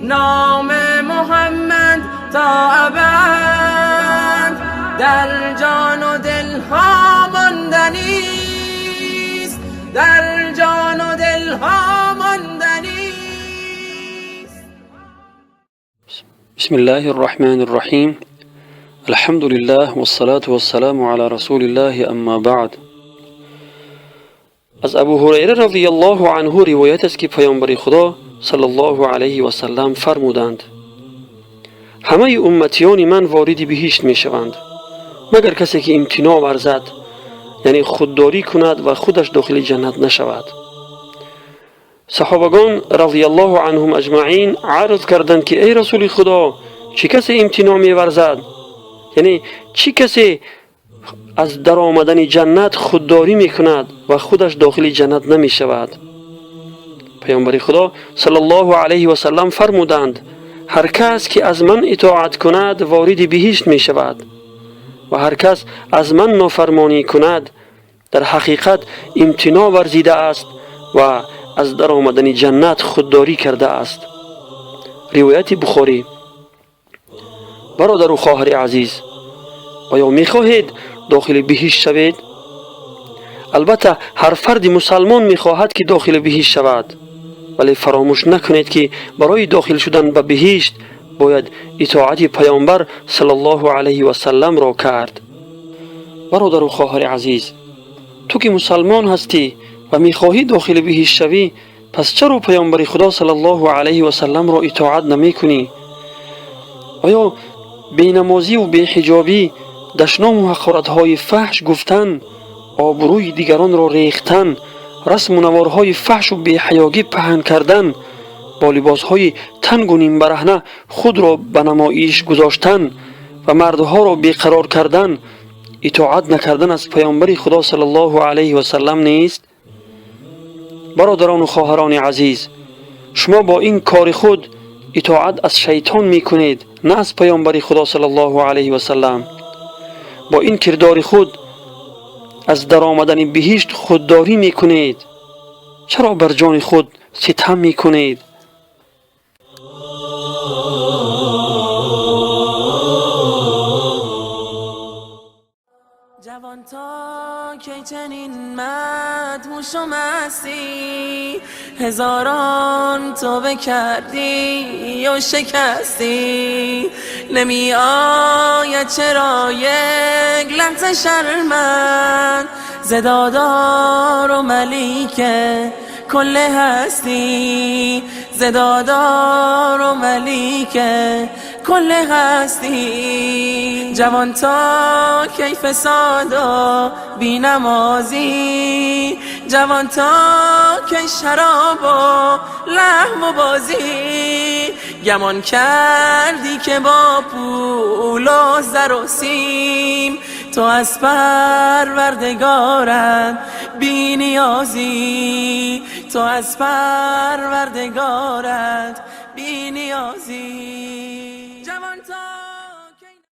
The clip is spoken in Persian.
نام محمد تا ابد در جان و دل ها ماندنیست، در جان و دل ها ماندنیست. بسم الله الرحمن الرحیم. الحمد لله والصلاة والسلام على رسول الله، اما بعد. از ابو هریره رضی الله عنه روایت است که پیامبر خدا صلی الله علیه و سلم فرمودند: همه امتیان من وارد بهشت می شوند مگر کسی که امتناع ورزد، یعنی خودداری کند و خودش داخل جنت نشود. صحابگان رضی الله عنهم اجمعین عرض کردند که ای رسول خدا، چه کسی امتناع می ورزد؟ یعنی چه کسی از در آمدن جنت خودداری می کند و خودش داخل جنت نمی شود؟ پیامبر خدا صلی الله علیه و سلم فرمودند: هر کس که از من اطاعت کند وارد بهشت می شود و هر کس از من نافرمانی کند در حقیقت امتناع ورزیده است و از در آمدن جنت خودداری کرده است. روایت بخاری. برادر و خواهر عزیز، آیا می خواهید داخل بهشت شوید؟ البته هر فرد مسلمان می خواهد که داخل بهشت شود، ولی فراموش نکنید که برای داخل شدن به بهشت باید اطاعت پیامبر صلی الله علیه و سلم را کرد. برادر و خواهر عزیز، تو که مسلمان هستی و می خواهی داخل بهشت شوی، پس چرا پیامبر خدا صلی الله علیه و سلم را اطاعت نمی کنی؟ آیا بینمازی و بی‌حجابی، دشنام و حقارت‌های فحش گفتن، آبروی دیگران را ریختن، رسم و نوارهای فحش و بی‌حیایی پهن کردن، با لباسهای تنگ و نیم برهنه خود را به نمایش گذاشتن و مردها را بیقرار کردن، اطاعت نکردن از پیامبر خدا صلی الله علیه و سلم نیست؟ برادران و خواهران عزیز، شما با این کار خود اطاعت از شیطان می کنید، نه از پیامبر خدا صلی الله علیه و سلم. با این کردار خود از در آمدن بهشت خودداری می کنید. چرا بر جان خود ستم می کنید؟ جوان تا کی چنین مدهوش و مستی، هزاران توبه کردی و شکستی، نمی آید چرا یک لحظه شرمند ز دادار و ملیک کل هستی، ز دادار و ملیک کل هستی. جوان تا کی فساد و بی نمازی، جوان تا کی شراب و لهو و بازی، گمان کردی که با پول و زر و سیم تو از پروردگارت بی نیازی، تو از پروردگارت بی نیازی.